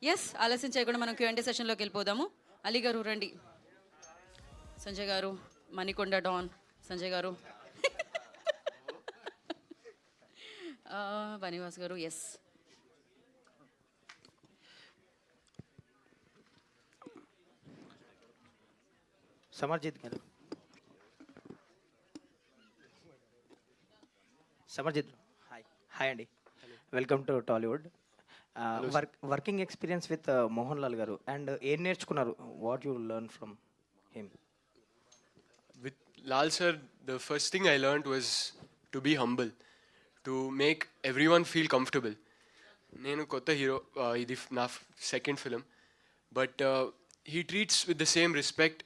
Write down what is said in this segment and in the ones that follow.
Yes, ఆలస్యం చేయకుండా మనం క్యూఎండే సెషన్లోకి వెళ్ళిపోదాము. అలీ గారు రండి, సంజయ్ గారు, మణికొండ డాన్ సంజయ్ గారు, బనివాస్ గారు. ఎస్, సమర్జిత్ గారు. సమర్జిత్, హాయ్. హాయ్ అండి, welcome to Tollywood. Working experience with Mohan Lal గారు అండ్ ఏం నేర్చుకున్నారు? What you learn from him? With Lal sir, the first thing I learned was to be humble, to make everyone feel comfortable. నేను కొత్త hero, ఇది నా second film, but he treats with the same respect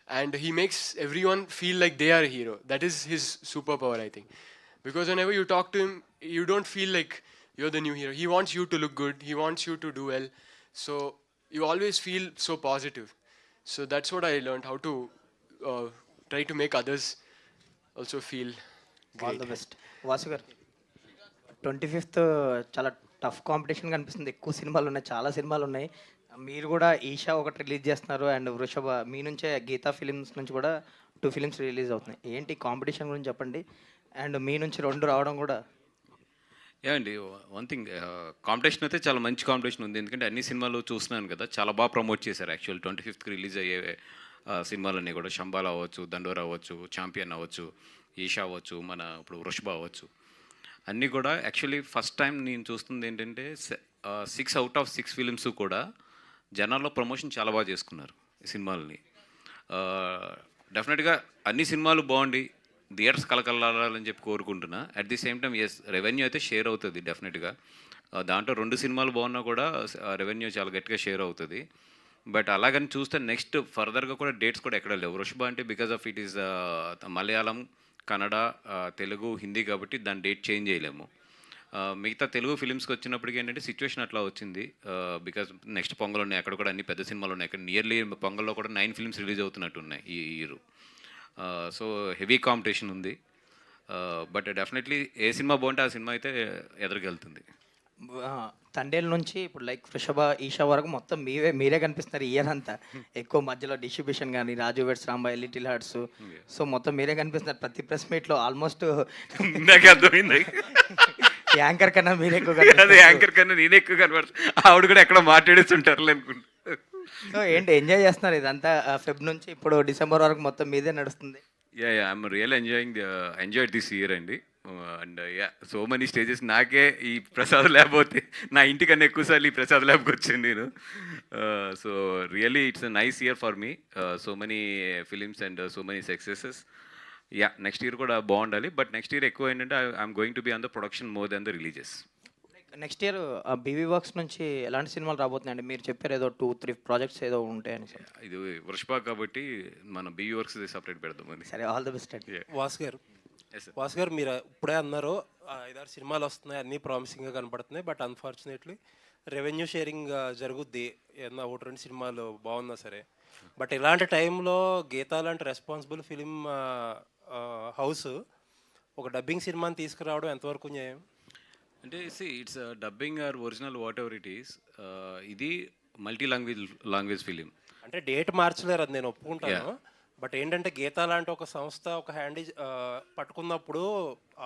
and he makes everyone feel like they are a hero. That is his superpower, I think. Because whenever you talk to him, you don't feel like you're the new hero. He wants you to look good, he wants you to do well. So you always feel so positive. So that's what I learned, how to try to make others also feel all great. The best. Vasu గారు, 25th చాలా tough competition కనిపిస్తుంది. ఎక్కువ సినిమాలు ఉన్నాయి, చాలా సినిమాలు ఉన్నాయి. మీరు కూడా ఈషా ఒకటి రిలీజ్ చేస్తున్నారు అండ్ వృషభ, మీ నుంచే గీతా ఫిలిమ్స్ నుంచి కూడా 2 ఫిలిమ్స్ రిలీజ్ అవుతున్నాయి. ఏంటి కాంపిటీషన్ గురించి చెప్పండి. అండ్ మీ నుంచి 2 రావడం కూడా. యా అండి, వన్ థింగ్, కాంపిటీషన్ అయితే చాలా మంచి కాంపిటీషన్ ఉంది. ఎందుకంటే అన్ని సినిమాలు చూస్తున్నాను కదా, చాలా బాగా ప్రమోట్ చేశారు. యాక్చువల్ 25th రిలీజ్ అయ్యే సినిమాలన్నీ కూడా శంబాల అవ్వచ్చు, దండోరా అవ్వచ్చు, ఛాంపియన్ అవ్వచ్చు, ఈషా అవ్వచ్చు, మన ఇప్పుడు వృషభ అవ్వచ్చు, అన్నీ కూడా యాక్చువల్లీ ఫస్ట్ టైం నేను చూస్తుంది ఏంటంటే 6 out of 6 ఫిలిమ్స్ కూడా జనాల్లో ప్రమోషన్ చాలా బాగా చేసుకున్నారు ఈ సినిమాలని. డెఫినెట్గా అన్ని సినిమాలు బాగుండి థియేటర్స్ కలకలాలని చెప్పి కోరుకుంటున్నా. At the same time yes, revenue అయితే షేర్ అవుతుంది డెఫినెట్గా. దాంట్లో 2 సినిమాలు బాగున్నా కూడా రెవెన్యూ చాలా గట్టిగా షేర్ అవుతుంది. బట్ అలాగని చూస్తే నెక్స్ట్ ఫర్దర్గా కూడా డేట్స్ కూడా ఎక్కడ లేవు. వృషభ అంటే because of it is Malayalam, Kannada, Telugu, Hindi కాబట్టి దాని డేట్ చేంజ్ చేయలేము. మిగతా తెలుగు ఫిలిమ్స్కి వచ్చినప్పటికీ ఏంటంటే సిచ్యువేషన్ అట్లా వచ్చింది. బికాజ్ నెక్స్ట్ పొంగల్ ఉన్నాయి, అక్కడ కూడా అన్ని పెద్ద సినిమాలు ఉన్నాయి. అక్కడ నియర్లీ పొంగల్లో కూడా 9 ఫిలిమ్స్ రిలీజ్ అవుతున్నట్టు ఉన్నాయి ఈ ఇయర్. సో హెవీ కాంపిటీషన్ ఉంది. బట్ డెఫినెట్లీ ఏ సినిమా బాగుంటే ఆ సినిమా అయితే ఎదురుకెళ్తుంది. తండేల నుంచి ఇప్పుడు లైక్ వృషభ, ఈషా వరకు మొత్తం మీరే కనిపిస్తున్నారు ఇయర్ అంతా. ఎక్కువ మధ్యలో డిస్ట్రిబ్యూషన్ కానీ Raju weds Rambai, little hearts, so మొత్తం మీరే కనిపిస్తున్నారు ప్రతి ప్రెస్ మీట్లో. ఆల్మోస్ట్ నాకు అర్థమైంది, యాంకర్ కన్నా మీరే ఎక్కువ అదే యాంకర్ కన్నా నేనే ఎక్కువ కనబడుతుంది. ఆవిడ కూడా ఎక్కడ మాట్లాడేస్తుంటారు అనుకుంటా. సో ఏంటి ఎంజాయ్ చేస్తున్నారు ఇదంతా? ఫెబ్ నుంచి ఇప్పుడు డిసెంబర్ వరకు మొత్తం మీదే నడుస్తుంది. Yeah I'm real enjoyed this year అండి. And yeah, so many stages. నాకే ఈ ప్రసాద్ ల్యాబ్ పోతే నా ఇంటికన్నా ఎక్కువసార్లు ఈ ప్రసాద్ ల్యాబ్కి వచ్చాను నేను. So really it's a nice year for me. So many films and so many successes. Ya, next year కూడా బాగుండాలి. బట్ నెక్స్ట్ ఇయర్ ఎక్కువ ఏంటంటే I'm going to be on the production more then the releases. Next year BV works నుంచి ఎలాంటి సినిమాలు రాబోతున్నాయండి? మీరు చెప్పారు ఏదో 2-3 ప్రాజెక్ట్స్ ఏదో ఉంటాయని. ఇది వృషభ కాబట్టి మన బీ వర్క్స్ సపరేట్ పెడదాం. సరే, ఆల్ ది బెస్ట్ అండి. వాసు గారు మీరు ఇప్పుడే అన్నారు 5-6 సినిమాలు వస్తున్నాయి, అన్నీ ప్రామిసింగ్గా కనపడుతున్నాయి, బట్ అన్ఫార్చునేట్లీ రెవెన్యూ షేరింగ్ జరుగుద్ది ఏదన్నా 1-2 సినిమాలు బాగున్నా సరే. బట్ ఇలాంటి టైంలో గీతా లాంటి రెస్పాన్సిబుల్ ఫిలిం హౌస్ ఒక డబ్బింగ్ సినిమాని తీసుకురావడం ఎంతవరకు న్యాయం? అంటే it's dubbing or original whatever it is. ఇది మల్టీ లాంగ్వేజ్ ఫిలిం. అంటే డేట్ మార్చలేరు, అది నేను ఒప్పుకుంటాను. బట్ ఏంటంటే గీతా లాంటి ఒక సంస్థ ఒక హ్యాండ్ పట్టుకున్నప్పుడు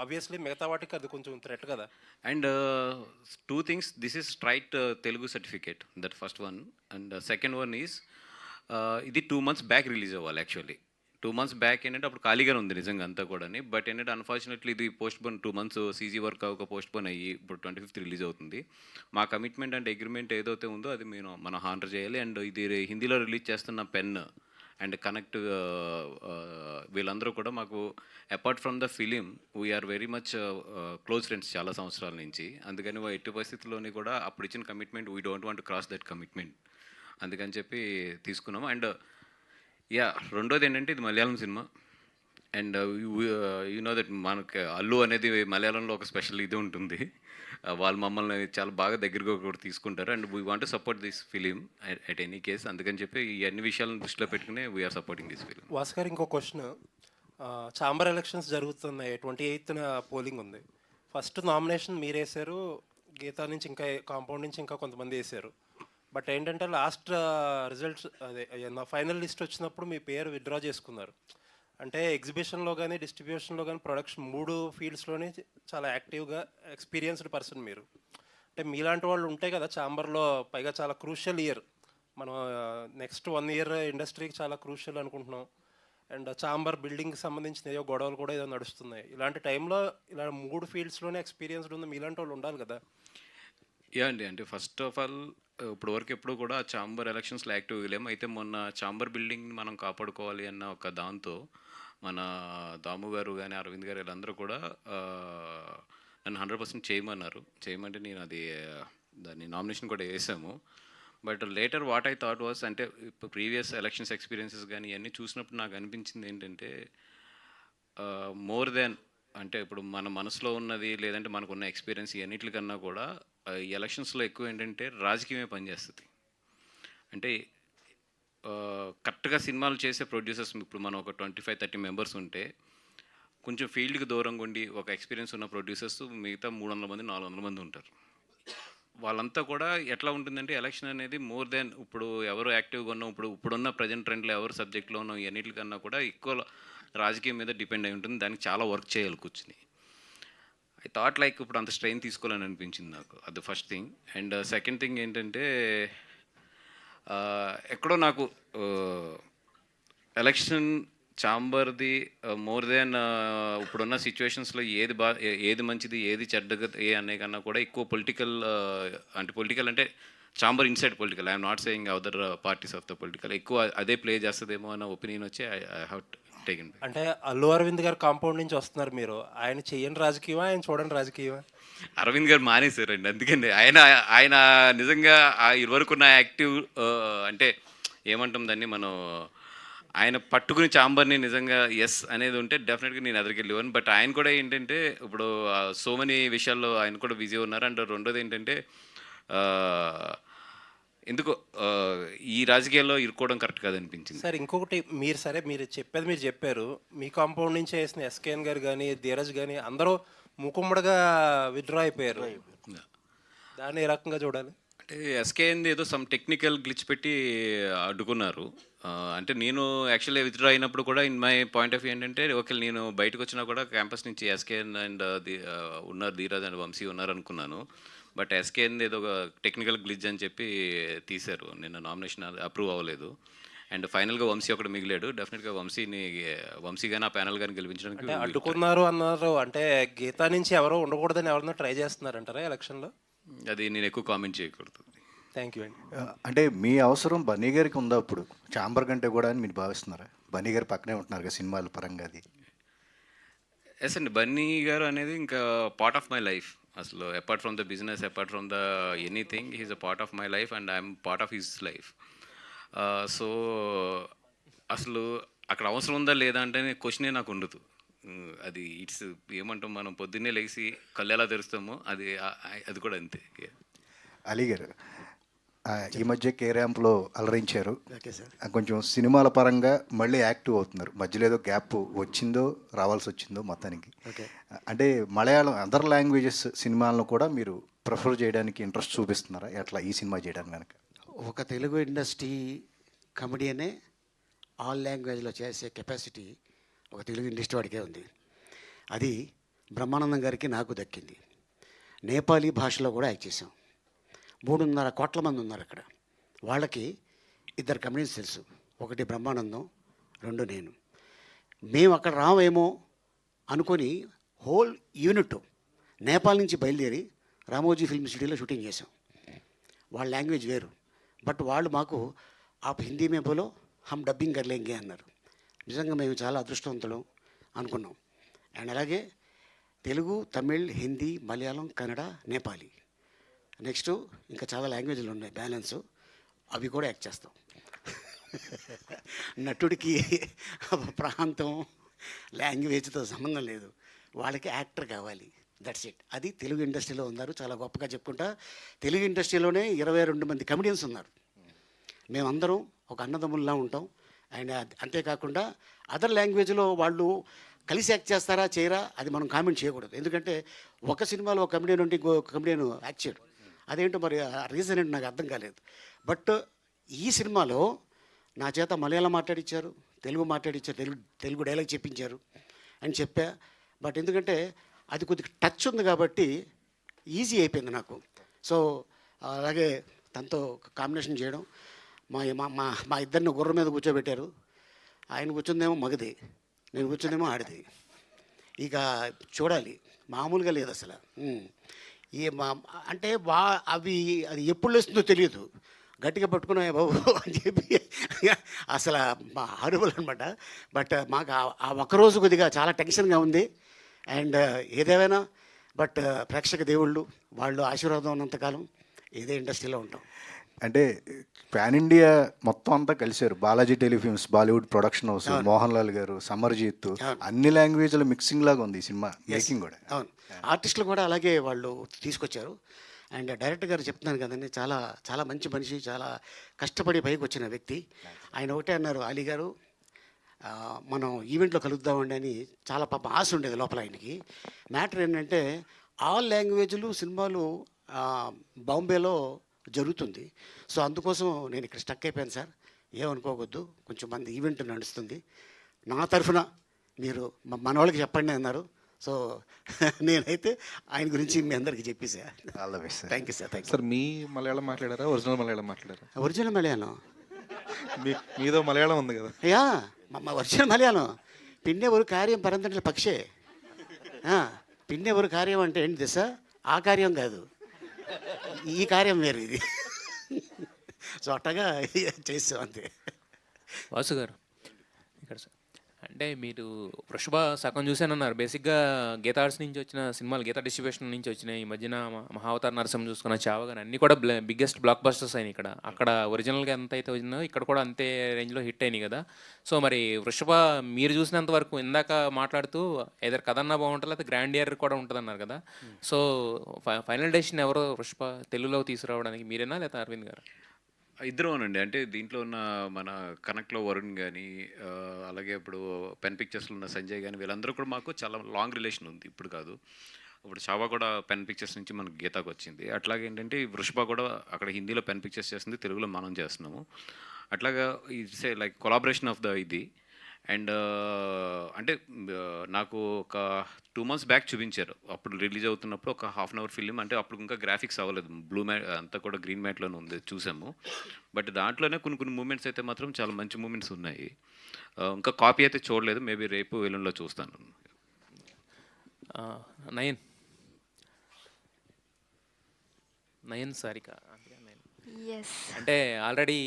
ఆబ్వియస్లీ మిగతా వాటికి అది కొంచెం థ్రెట్ కదా. And 2 things, this is straight Telugu certificate, that first one. And second one is ఇది 2 months బ్యాక్ రిలీజ్ అవ్వాలి. యాక్చువల్లీ 2 months బ్యాక్ ఏంటంటే అప్పుడు ఖాళీగానే ఉంది నిజంగా అంతా కూడా. బట్ ఏంటంటే అన్ఫార్చునేట్లీ ఇది పోస్ట్పోన్ 2 months సీజీ వర్క్ అవ్వక పోస్ట్పోన్ అయ్యి ఇప్పుడు 25th రిలీజ్ అవుతుంది. మా కమిట్మెంట్ అండ్ అగ్రిమెంట్ ఏదైతే ఉందో అది మనం హానర్ చేయాలి. అండ్ ఇది హిందీలో రిలీజ్ చేస్తున్న పెన్ అండ్ కనెక్ట్ వీళ్ళందరూ కూడా మాకు apart from the film we're very much close friends చాలా సంవత్సరాల నుంచి. అందుకని ఎట్టి పరిస్థితుల్లోని కూడా అప్పుడు ఇచ్చిన commitment we don't want to cross that commitment, అందుకని చెప్పి తీసుకున్నాము. అండ్ యా, రెండోది ఏంటంటే ఇది మలయాళం సినిమా. అండ్ యూ నో దట్ మనకి అల్లు అనేది మలయాళంలో ఒక స్పెషల్ ఇది ఉంటుంది. వాళ్ళు మమ్మల్ని చాలా బాగా దగ్గరగా కూడా తీసుకుంటారు. And we want to support this film at any case. అందుకని చెప్పి ఈ అన్ని విషయాలను దృష్టిలో పెట్టుకుని we're supporting this film. Vasu గారు ఇంకో క్వశ్చన్, ఛాంబర్ ఎలక్షన్స్ జరుగుతున్నాయి, 28th పోలింగ్ ఉంది. ఫస్ట్ నామినేషన్ మీరు వేశారు, గీతా నుంచి ఇంకా కాంపౌండ్ నుంచి ఇంకా కొంతమంది వేశారు. బట్ ఏంటంటే లాస్ట్ రిజల్ట్స్ అదే నా ఫైనల్ లిస్ట్ వచ్చినప్పుడు మీ పేరు విత్డ్రా చేసుకున్నారు. అంటే ఎగ్జిబిషన్లో కానీ డిస్ట్రిబ్యూషన్లో కానీ ప్రొడక్షన్ 3 ఫీల్డ్స్లోనే చాలా యాక్టివ్గా ఎక్స్పీరియన్స్డ్ పర్సన్ మీరు. అంటే మీలాంటి వాళ్ళు ఉంటాయి కదా ఛాంబర్లో, పైగా చాలా క్రూషియల్ ఇయర్ మనం నెక్స్ట్ 1 ఇయర్ ఇండస్ట్రీకి చాలా క్రూషియల్ అనుకుంటున్నాం. అండ్ ఛాంబర్ బిల్డింగ్కి సంబంధించిన ఏదో గొడవలు కూడా ఏదో నడుస్తున్నాయి. ఇలాంటి టైంలో ఇలా 3 ఫీల్డ్స్లోనే ఎక్స్పీరియన్స్డ్ ఉంది మీలాంటి వాళ్ళు ఉండాలి కదా. యా అండి, అంటే ఫస్ట్ ఆఫ్ ఆల్ ఇప్పుడు వరకు ఎప్పుడు కూడా ఛాంబర్ ఎలక్షన్స్లో యాక్టివ్గా లేము. అయితే మొన్న ఛాంబర్ బిల్డింగ్ మనం కాపాడుకోవాలి అన్న ఒక దాంతో మన దాము గారు కానీ అరవింద్ గారు వీళ్ళందరూ కూడా నన్ను 100% చేయమంటే నేను అది దాన్ని నామినేషన్ కూడా వేసాము. But later what I thought was, అంటే ఇప్పుడు ప్రీవియస్ ఎలక్షన్స్ ఎక్స్పీరియన్సెస్ కానీ ఇవన్నీ చూసినప్పుడు నాకు అనిపించింది ఏంటంటే మోర్ దెన్ అంటే ఇప్పుడు మన మనసులో ఉన్నది లేదంటే మనకున్న ఎక్స్పీరియన్స్ ఇవన్నిటికన్నా కూడా ఈ ఎలక్షన్స్లో ఎక్కువ ఏంటంటే రాజకీయమే పనిచేస్తుంది. అంటే కరెక్ట్గా సినిమాలు చేసే ప్రొడ్యూసర్స్ ఇప్పుడు మనం ఒక 25-30 మెంబర్స్ ఉంటే కొంచెం ఫీల్డ్కి దూరంగా ఉండి ఒక ఎక్స్పీరియన్స్ ఉన్న ప్రొడ్యూసర్స్ మిగతా 300 మంది 400 మంది ఉంటారు. వాళ్ళంతా కూడా ఎట్లా ఉంటుందంటే ఎలక్షన్ అనేది మోర్ దెన్ ఇప్పుడు ఎవరు యాక్టివ్గా ఉన్నాం, ఇప్పుడున్న ప్రజెంట్ ట్రెండ్లో ఎవరు సబ్జెక్ట్లో ఉన్నాం ఇవన్నిటికన్నా కూడా ఎక్కువ రాజకీయం మీద డిపెండ్ అయి ఉంటుంది. దానికి చాలా వర్క్ చేయాలి కూర్చుని. ఐ థాట్ లైక్ ఇప్పుడు అంత స్ట్రెయిన్ తీసుకోవాలని అనిపించింది నాకు. అది first thing. And second thing ఏంటంటే ఎక్కడో నాకు ఎలక్షన్ ఛాంబర్ది మోర్ దెన్ ఇప్పుడున్న సిచ్యువేషన్స్లో ఏది మంచిది ఏది చెడ్డగా అనే కన్నా కూడా ఎక్కువ పొలిటికల్ అంటే chamber inside political, I'm not saying other parties of the political, ఎక్కువ అదే ప్లే చేస్తుందేమో అన్న ఒపీనియన్ వచ్చి ఐ హ్యావ్ టేకెన్. అంటే అల్లు అరవింద్ గారు కాంపౌండ్ నుంచి వస్తున్నారు మీరు, ఆయన చెయ్యని రాజకీయమా ఆయన చూడండి రాజకీయమా? అరవింద్ గారు మానేశారండి, అందుకని ఆయన నిజంగా ఇదివరకు ఉన్న యాక్టివ్ అంటే ఏమంటాం దాన్ని మనం ఆయన పట్టుకుని ఛాంబర్ని నిజంగా ఎస్ అనేది ఉంటే డెఫినెట్గా నేను ఎదురుకెళ్ళేవాను. బట్ ఆయన కూడా ఏంటంటే ఇప్పుడు సో మెనీ విషయాల్లో ఆయన కూడా బిజీ ఉన్నారు. అండ్ రెండోది ఏంటంటే ఎందుకో ఈ రాజకీయాల్లో ఇరుక్కోవడం కరెక్ట్ కాదనిపించింది. సార్ ఇంకొకటి, మీరు చెప్పారు మీ కాంపౌండ్ నుంచి వేసిన ఎస్కేఎన్ గారు కానీ ధీరజ్ కానీ అందరూ మూకుమ్మడిగా విత్డ్రా అయిపోయారు. దాన్ని ఏ రకంగా చూడాలి? అంటే ఎస్కేఎన్ ఏదో సమ్ టెక్నికల్ గ్లిచ్ పెట్టి అడ్డుకున్నారు. అంటే నేను యాక్చువల్లీ విత్డ్రా అయినప్పుడు కూడా in my point of view ఏంటంటే ఓకే నేను బయటకు వచ్చినా కూడా క్యాంపస్ నుంచి ఎస్కేఎన్ అండ్ ఉన్నారు ధీరజ్ అండ్ వంశీ ఉన్నారు అనుకున్నాను. బట్ ఎస్కేఎన్ ఏదో ఒక టెక్నికల్ గ్లిచ్ అని చెప్పి తీశారు. నిన్న నామినేషన్ అప్రూవ్ అవ్వలేదు. అండ్ ఫైనల్గా వంశీ ఒకటి మిగిలాడు. డెఫినెట్గా వంశీ కానీ ఆ ప్యానల్ కానీ గెలిపించడానికి అడ్డుకున్నారు అన్నారు. అంటే గీతా నుంచి ఎవరో ఉండకూడదని ఎవరన్నా ట్రై చేస్తున్నారంటారా ఎలక్షన్లో? అది నేను ఎక్కువ కామెంట్ చేయకూడదు. థ్యాంక్ యూ అండి. అంటే మీ అవసరం బన్నీ గారికి ఉందా అప్పుడు ఛాంబర్ కంటే కూడా అని మీరు భావిస్తున్నారా? బన్నీ గారు పక్కనే ఉంటున్నారు కదా సినిమాల పరంగా. అది ఎస్ అండి, బన్నీ గారు అనేది ఇంకా పార్ట్ ఆఫ్ మై లైఫ్. అసలు apart from the business, apart from the anything, he's a part of my life and I'm part of his life. So అసలు అక్కడ అవసరం ఉందా లేదా అంటే క్వశ్చనే నాకు ఉండదు. అది ఇట్స్ ఏమంటాం మనం పొద్దున్నే లేచి కళ్ళు ఎలా తెరుస్తామో అది కూడా అంతే. అలీ గారు ఈ మధ్య కే ర్యాంప్లో అలరించారు. కొంచెం సినిమాల పరంగా మళ్ళీ యాక్టివ్ అవుతున్నారు. మధ్యలో ఏదో గ్యాప్ రావాల్సి వచ్చిందో మొత్తానికి. అంటే మలయాళం అదర్ లాంగ్వేజెస్ సినిమాలను కూడా మీరు ప్రిఫర్ చేయడానికి ఇంట్రెస్ట్ చూపిస్తున్నారా ఎట్లా ఈ సినిమా చేయడానికి కనుక? ఒక తెలుగు ఇండస్ట్రీ కమెడియనే ఆల్ లాంగ్వేజ్లో చేసే కెపాసిటీ ఒక తెలుగు ఇండస్ట్రీ వాడికే ఉంది. అది బ్రహ్మానందం గారికి నాకు దక్కింది. నేపాలీ భాషలో కూడా యాక్ట్ చేసాం. 3.5 కోట్ల మంది ఉన్నారు అక్కడ. వాళ్ళకి 2 కమెడియన్స్ తెలుసు. ఒకటి బ్రహ్మానందం, 2 నేను. మేము అక్కడ రావేమో అనుకొని హోల్ యూనిట్ నేపాల్ నుంచి బయలుదేరి రామోజీ ఫిల్మ్ సిటీలో షూటింగ్ చేసాం. వాళ్ళ లాంగ్వేజ్ వేరు. బట్ వాళ్ళు మాకు ఆప్ హిందీ మే బోలో హమ్ డబ్బింగ్ కర్లేంగే అన్నారు. నిజంగా మేము చాలా అదృష్టవంతులం అనుకున్నాం. అండ్ అలాగే తెలుగు, తమిళ్, హిందీ, మలయాళం, కన్నడ, నేపాలీ, నెక్స్ట్ ఇంకా చాలా లాంగ్వేజ్లు ఉన్నాయి బ్యాలెన్స్, అవి కూడా యాక్ట్ చేస్తాం. నటుడికి ప్రాంతం లాంగ్వేజ్తో సంబంధం లేదు, వాళ్ళకి యాక్టర్ కావాలి, దట్స్ ఇట్. అది తెలుగు ఇండస్ట్రీలో ఉన్నారు. చాలా గొప్పగా చెప్పుకుంటా. తెలుగు ఇండస్ట్రీలోనే 22 మంది కమెడియన్స్ ఉన్నారు. మేమందరం ఒక అన్నదమ్ముల్లా ఉంటాం. అండ్ అంతేకాకుండా అదర్ లాంగ్వేజ్లో వాళ్ళు కలిసి యాక్ట్ చేస్తారా చేయరా అది మనం కామెంట్ చేయకూడదు. ఎందుకంటే ఒక సినిమాలో ఒక కమెడియన్ ఉంటే ఇంకో కమెడియన్ యాక్ట్ చేయడు. అదేంటో మరి ఆ రీజన్ ఏంటో నాకు అర్థం కాలేదు. బట్ ఈ సినిమాలో నా చేత మలయాళం మాట్లాడించారు, తెలుగు మాట్లాడించారు, తెలుగు డైలాగ్ చెప్పించారు అని చెప్పా. బట్ ఎందుకంటే అది కొద్దిగా టచ్ ఉంది కాబట్టి ఈజీ అయిపోయింది నాకు. సో అలాగే తనతో కాంబినేషన్ చేయడం, మా మా మా మా ఇద్దరిని గుర్రం మీద కూర్చోబెట్టారు. ఆయన కూర్చుందేమో మగది, నేను కూర్చుందేమో ఆడిది. ఇక చూడాలి, మామూలుగా లేదు అసలు. ఏ మా అంటే అది ఎప్పుడు లేస్తుందో తెలియదు, గట్టిగా పట్టుకున్నా బాబు అని చెప్పి అసలు మా హారబుల్ అనమాట. బట్ మాకు ఆ ఒక్కరోజు కొద్దిగా చాలా టెన్షన్గా ఉంది. అండ్ ఏదేమైనా బట్ ప్రేక్షక దేవుళ్ళు వాళ్ళు ఆశీర్వాదం ఉన్నంతకాలం ఇదే ఇండస్ట్రీలో ఉంటాం. అంటే పాన్ ఇండియా మొత్తం అంతా కలిశారు. Balaji telefilms, Bollywood production house, Mohan Lal గారు, సమర్జీత్, అన్ని లాంగ్వేజ్ల మిక్సింగ్ లాగా ఉంది ఈ సినిమా మేకింగ్ కూడా. అవును, ఆర్టిస్టులు కూడా అలాగే వాళ్ళు తీసుకొచ్చారు. అండ్ డైరెక్టర్ గారు చెప్తున్నాను కదండి, చాలా చాలా మంచి మనిషి, చాలా కష్టపడి పైకి వచ్చిన వ్యక్తి. ఆయన ఒకటే అన్నారు, అలీ గారు మనం ఈవెంట్లో కలుద్దామండి అని. చాలా పాప ఆశ ఉండేది లోపల ఆయనకి. మ్యాటర్ ఏంటంటే ఆల్ లాంగ్వేజ్లు సినిమాలు బాంబేలో జరుగుతుంది. సో అందుకోసం నేను ఇక్కడ స్టక్ అయిపోయాను సార్, ఏమనుకోవద్దు, కొంచెం మంది ఈవెంట్ నడుస్తుంది, నా తరఫున మీరు మన వాళ్ళకి చెప్పండి అన్నారు. సో నేనైతే ఆయన గురించి మీ అందరికీ చెప్పేసా. All the best. Thank you sir. Thank you. Sir మీ మలయాళం మాట్లాడారా, ఒరిజినల్ మలయాళం మాట్లాడారా? ఒరిజినల్ మలయాళం. మీదో మలయాళం ఉంది కదా? యా, మా ఒరిజినల్ మలయాళం. పిన్నే ఒక కార్యం పరంతంటే పక్షే. పిన్నే ఒక కార్యం అంటే ఏంటి తెలుసా? ఆ కార్యం కాదు, ఈ కార్యం వేరు ఇది. సో అట్టగా చేస్తాం అంతే. వాసు గారు ఇక్కడ సార్, అంటే మీరు వృషభ సగం చూశానన్నారు. బేసిక్గా గీతా ఆర్ట్స్ నుంచి వచ్చిన సినిమాలు, గీతా డిస్ట్రిబ్యూషన్ నుంచి వచ్చిన ఈ మధ్యన మహావతార్ నరసింహ చూసుకున్న, చావగాని అన్నీ కూడా బిగ్గెస్ట్ బ్లాక్ బస్టర్స్ అయినాయి. ఇక్కడ అక్కడ ఒరిజినల్గా ఎంత అయితే వచ్చిందో ఇక్కడ కూడా అంతే రేంజ్లో హిట్ అయినాయి కదా. సో మరి వృషభ మీరు చూసినంత వరకు, ఇందాక మాట్లాడుతూ ఏదైనా కథన్నా బాగుంటుంది లేదా గ్రాండ్ ఇయర్ కూడా ఉంటుంది అన్నారు కదా. సో ఫైనల్ డెసిషన్ ఎవరో వృషభ తెలుగులో తీసుకురావడానికి, మీరేనా లేదా అరవింద్ గారు? ఇద్దరునండి. అంటే దీంట్లో ఉన్న మన కనెక్ట్లో వరుణ్ కానీ, అలాగే ఇప్పుడు పెన్ పిక్చర్స్లో ఉన్న సంజయ్ కానీ, వీళ్ళందరూ కూడా మాకు చాలా లాంగ్ రిలేషన్ ఉంది. ఇప్పుడు కాదు, ఇప్పుడు చావా కూడా పెన్ పిక్చర్స్ నుంచి మనకు గీతాకు వచ్చింది. అట్లాగే ఏంటంటే వృషభ కూడా అక్కడ హిందీలో పెన్ పిక్చర్స్ చేస్తుంది, తెలుగులో మనం చేస్తున్నాము. అట్లాగా it's a like collaboration of the ఇది. అండ్ అంటే నాకు ఒక 2 months బ్యాక్ చూపించారు, అప్పుడు రిలీజ్ అవుతున్నప్పుడు ఒక ½ hour ఫిలిం. అంటే అప్పుడు ఇంకా గ్రాఫిక్స్ అవ్వలేదు, బ్లూ మ్యాట్ అంతా కూడా గ్రీన్ మ్యాట్లోనే ఉంది, చూసాము. బట్ దాంట్లోనే కొన్ని మూమెంట్స్ అయితే మాత్రం చాలా మంచి మూమెంట్స్ ఉన్నాయి. ఇంకా కాపీ అయితే చూడలేదు, మేబీ రేపు ఎల్లుండిలో చూస్తాను. నయన్ సారిక ఎస్, అంటే ఆల్రెడీ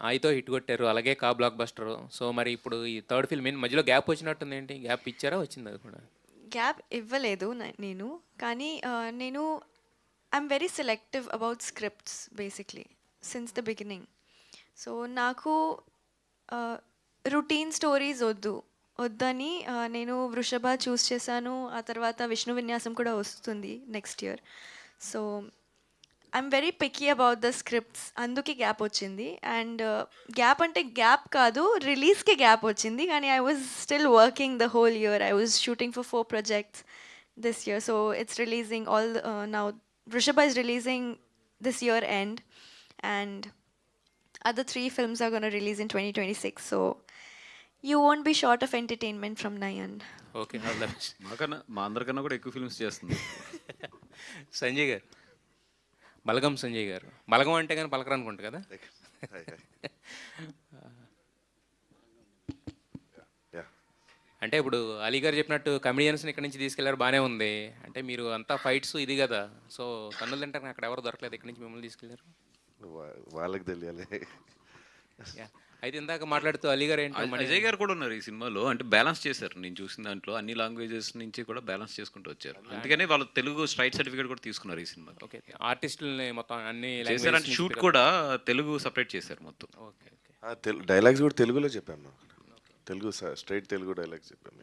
ఆయితో హిట్ కొట్టారు, అలాగే కా బ్లాక్ బస్టర్. సో మరి ఇప్పుడు ఈ థర్డ్ ఫిల్మ్ మధ్యలో గ్యాప్ వచ్చినట్టుంది, ఏంటి గ్యాప్ ఇచ్చారా, వచ్చింది అది కూడా? గ్యాప్ ఇవ్వలేదు నేను, కానీ నేను I'm very selective about scripts basically since the beginning. So నాకు రొటీన్ స్టోరీస్ వద్దని నేను వృషభ చూస్ చేశాను. ఆ తర్వాత విష్ణు విన్యాసం కూడా వస్తుంది next year. So I'm very picky about the scripts, అందుకే గ్యాప్ వచ్చింది. అండ్ గ్యాప్ అంటే గ్యాప్ కాదు, రిలీజ్కి గ్యాప్ వచ్చింది, కానీ I was still working the whole year. I was shooting for 4 projects this year. So it's releasing now Vrishabha is releasing this year end, and other 3 films are going to release in 2026. So you won't be short of entertainment from Nayan. Okay, మాకన్నా మా అందరికన్నా కూడా ఎక్కువ films చేస్తుంది. సంజయ్ గారు, బలగం సంజయ్ గారు. బలగం అంటే కానీ పలకరు అనుకుంటా కదా. అంటే ఇప్పుడు అలీ గారు చెప్పినట్టు కమెడియన్స్ని ఇక్కడ నుంచి తీసుకెళ్లారు, బాగానే ఉంది. అంటే మీరు అంతా ఫైట్స్ ఇది కదా, సో కన్నులు తింటారు, అక్కడ ఎవరు దొరకలేదు, ఇక్కడ నుంచి మిమ్మల్ని తీసుకెళ్లారు, వాళ్ళకి తెలియాలి. అయితే ఇందాక మాట్లాడుతూ అలీ గారు ఏంటి, అజయ్ గారు కూడా ఉన్నారు ఈ సినిమాలో. అంటే బ్యాలెన్స్ చేశారు, నేను చూసిన దాంట్లో అన్ని లాంగ్వేజెస్ నుంచి కూడా బ్యాలెన్స్ చేసుకుంటూ వచ్చారు. అందుకని వాళ్ళు తెలుగు స్ట్రైట్ సర్టిఫికేట్ కూడా తీసుకున్నారు ఈ సినిమా. ఓకే, ఆర్టిస్టులని మొత్తం అన్ని చేశారు. అంటే షూట్ కూడా తెలుగు సపరేట్ చేశారు మొత్తం. ఓకే ఓకే, డైలాగ్స్ కూడా తెలుగులో చెప్పాము, తెలుగు స్ట్రైట్ తెలుగు డైలాగ్స్ చెప్పాము.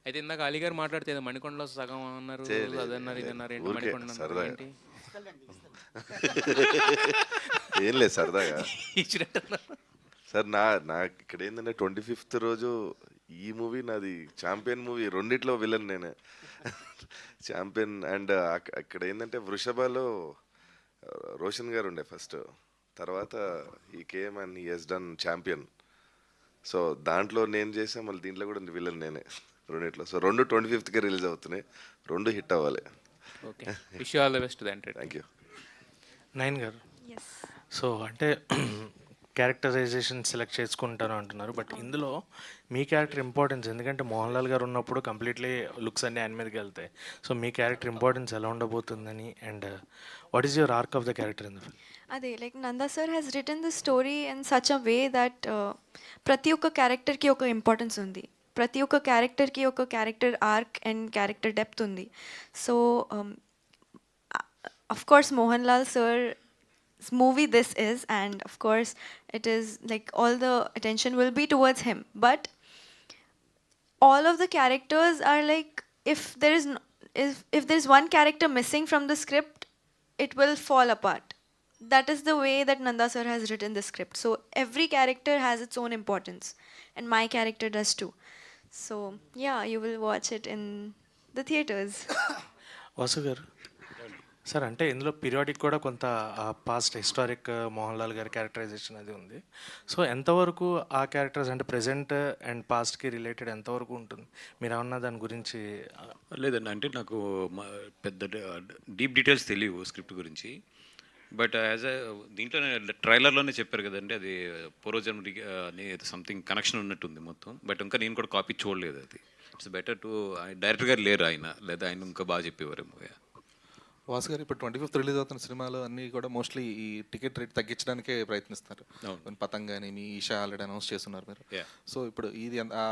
అయితే ఇందాక అలీ గారు మాట్లాడితే ఏదో మణికొండలో సగం అన్నారు, అదన్నారు, ఇది అన్నారు, ఏంటి మణికొండ సరదాగా ఏంటి ఏం లేదు, సరదాగా ఇచ్చినట్టు సార్. నా ఇక్కడ ఏంటంటే 25th రోజు ఈ మూవీ నాది ఛాంపియన్ మూవీ, రెండిట్లో విలన్ నేనే, ఛాంపియన్. అండ్ అక్కడ ఏంటంటే వృషభలో రోషన్ గారు ఉండే ఫస్ట్, తర్వాత ఈ came and he has done champion. So దాంట్లో నేను చేసా, మళ్ళీ దీంట్లో కూడా విలన్ నేనే రెండిట్లో. సో రెండు 25th రిలీజ్ అవుతున్నాయి, రెండు హిట్ అవ్వాలి. Okay, wish you all the best దాంట్లో. Thank you. నైన్ గారు, ఎస్. సో అంటే క్యారెక్టరైజేషన్ సెలెక్ట్ చేసుకుంటాను అంటున్నారు, బట్ ఇందులో మీ క్యారెక్టర్ ఇంపార్టెన్స్, ఎందుకంటే మోహన్ లాల్ గారు ఉన్నప్పుడు కంప్లీట్లీ లుక్స్ అన్నీ ఆయన మీదకి వెళ్తాయి. సో మీ క్యారెక్టర్ ఇంపార్టెన్స్ ఎలా ఉండబోతుందని, and what is your arc of the character in the film? అదే like Nanda sir has written the story in such a way that ప్రతి ఒక్క క్యారెక్టర్కి ఒక ఇంపార్టెన్స్ ఉంది, ప్రతి ఒక్క క్యారెక్టర్కి ఒక character arc and character depth ఉంది. So of course Mohanlal sir's movie this is, and of course it is like all the attention will be towards him, but all of the characters are like, if there is if there's one character missing from the script, it will fall apart. That is the way that Nanda sir has written the script. So every character has its own importance, and my character does too. So yeah, you will watch it in the theaters. Vasu గారు sir, అంటే ఇందులో periodic కూడా కొంత past historic Mohan Lal గారి characterisation అది ఉంది. So ఎంతవరకు ఆ క్యారెక్టర్స్ అంటే ప్రెజెంట్ అండ్ పాస్ట్కి రిలేటెడ్ ఎంతవరకు ఉంటుంది, మీరు ఏమన్నా దాని గురించి? లేదండి, అంటే నాకు పెద్ద డీప్ డీటెయిల్స్ తెలియవు స్క్రిప్ట్ గురించి. బట్ యాజ్ దీంట్లో ట్రైలర్లోనే చెప్పారు కదండి, అది పూర్వజన్మ అని సంథింగ్ కనెక్షన్ ఉన్నట్టుంది మొత్తం. బట్ ఇంకా నేను కూడా కాపీ చూడలేదు. అది ఇట్స్ బెటర్ టు, డైరెక్టర్ గారు లేరు ఆయన, లేదా ఆయన ఇంకా బాగా చెప్పేవారేమో. వాసు గారు, ఇప్పుడు 25th రిలీజ్ అవుతున్న సినిమాలు అన్నీ కూడా మోస్ట్లీ ఈ టికెట్ రేట్ తగ్గించడానికే ప్రయత్నిస్తారు. పతంగ్ కానీ మీ ఈషా ఆల్రెడీ అనౌన్స్ చేస్తున్నారు మీరు. సో ఇప్పుడు ఇది ఆ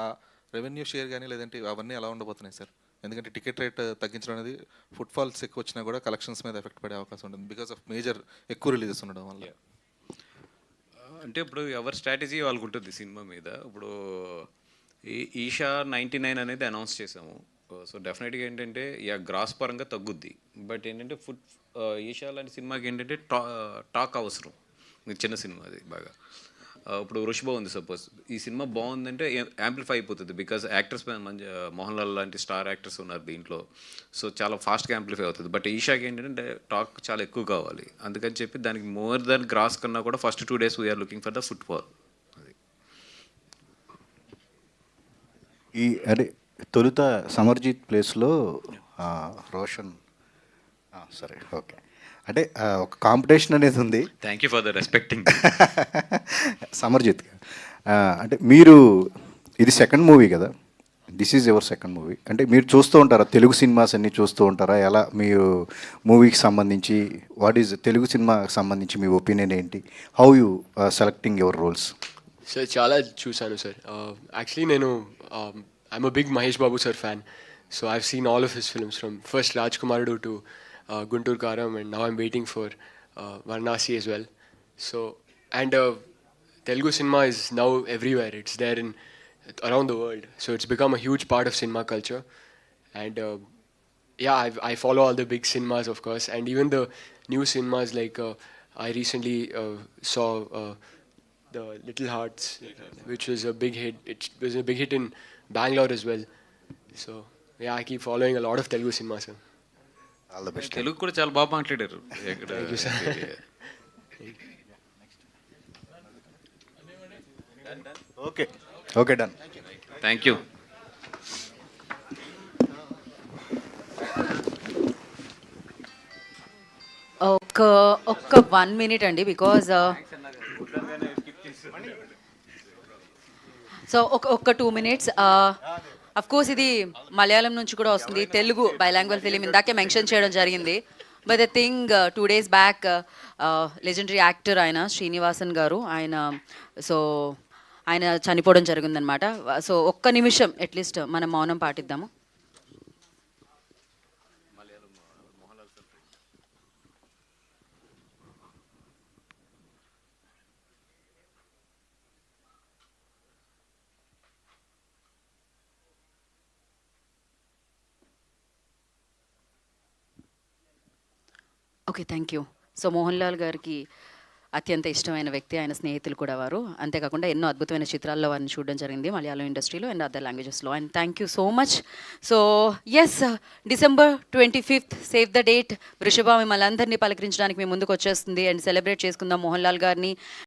రెవెన్యూ షేర్ కానీ లేదంటే అవన్నీ ఎలా ఉండబోతున్నాయి సార్? ఎందుకంటే టికెట్ రేట్ తగ్గించడం అనేది ఫుట్ ఫాల్స్ ఎక్కువ వచ్చినా కూడా కలెక్షన్స్ మీద ఎఫెక్ట్ పడే అవకాశం ఉంటుంది, బికాస్ ఆఫ్ మేజర్ ఎక్కువ రిలీజెస్ ఉండడం వల్ల. అంటే ఇప్పుడు ఎవరి స్ట్రాటజీ వాళ్ళకు ఉంటుంది సినిమా మీద. ఇప్పుడు ఈషా 99 అనేది అనౌన్స్ చేసాము. సో డెఫినెట్గా ఏంటంటే గ్రాస్ పరంగా తగ్గుద్ది. బట్ ఏంటంటే ఈషా లాంటి సినిమాకి ఏంటంటే టాక్ అవసరం. చిన్న సినిమా అది బాగా. ఇప్పుడు వృషభ ఉంది సపోజ్, ఈ సినిమా బాగుందంటే యాంప్లిఫై అయిపోతుంది, బికాజ్ యాక్టర్స్ మంచి మోహన్ లాల్ లాంటి స్టార్ యాక్టర్స్ ఉన్నారు దీంట్లో. సో చాలా ఫాస్ట్గా యాంప్లిఫై అవుతుంది. బట్ ఈషాకి ఏంటంటే టాక్ చాలా ఎక్కువ కావాలి. అందుకని చెప్పి దానికి మోర్ దాన్ గ్రాస్ కన్నా కూడా first 2 days we're looking for the football. ఈ అదే తొలుత సమర్జిత్ ప్లేస్లో రోషన్, సరే ఓకే, అంటే ఒక కాంపిటీషన్ అనేది ఉంది. Thank you for the respecting. Simarjeet, అంటే మీరు ఇది సెకండ్ మూవీ కదా, this is your second movie. అంటే మీరు చూస్తూ ఉంటారా తెలుగు సినిమాస్ అన్నీ చూస్తూ ఉంటారా? ఎలా మీరు మూవీకి సంబంధించి, వాట్ ఈజ్ తెలుగు సినిమాకి సంబంధించి మీ ఒపీనియన్ ఏంటి? How you selecting your roles? Sir చాలా చూశాను సార్. యాక్చువల్లీ నేను I'm a big Mahesh Babu sir fan, so I've seen all of his films from first Rajkumarudu to Guntur Karam, and now I'm waiting for Varanasi as well. So, and Telugu cinema is now everywhere. It's there in around the world. So it's become a huge part of cinema culture. And yeah, I follow all the big cinemas, of course, and even the new cinemas. Like I recently saw the Little Hearts, which was a big hit. It was a big hit in Bangalore as well. So yeah, I keep following a lot of Telugu cinema, sir. All the best. Telugu కూడా చాలా బాగా మాట్లాడారు. Thank you, sir. Okay okay, done. Thank you. ఒక్క 1 minute అండి, because so ఒక్క 2 minutes. Of course ఇది మలయాళం నుంచి కూడా వస్తుంది, తెలుగు బైలాంగ్వల్ ఫిలిం ఇందాకే మెన్షన్ చేయడం జరిగింది. But the thing 2 days back legendary actor ఆయన శ్రీనివాసన్ గారు, ఆయన చనిపోవడం జరిగిందనమాట. సో ఒక్క నిమిషం అట్లీస్ట్ మనం మౌనం పాటిద్దాము. Okay, thank you. So Mohanlal గారికి అత్యంత ఇష్టమైన వ్యక్తి, ఆయన స్నేహితులు కూడా వారు. అంతేకాకుండా ఎన్నో అద్భుతమైన చిత్రాల్లో వారిని చూడడం జరిగింది మలయాళం ఇండస్ట్రీలో అండ్ అదర్ లాంగ్వేజెస్లో. And thank you so much. So yes, December 25th save the date. Vrushabha మిమ్మల్ని అందరినీ పలకరించడానికి మీ ముందుకు వచ్చేస్తుంది అండ్ సెలబ్రేట్ చేసుకుందాం మోహన్ లాల్ గారిని.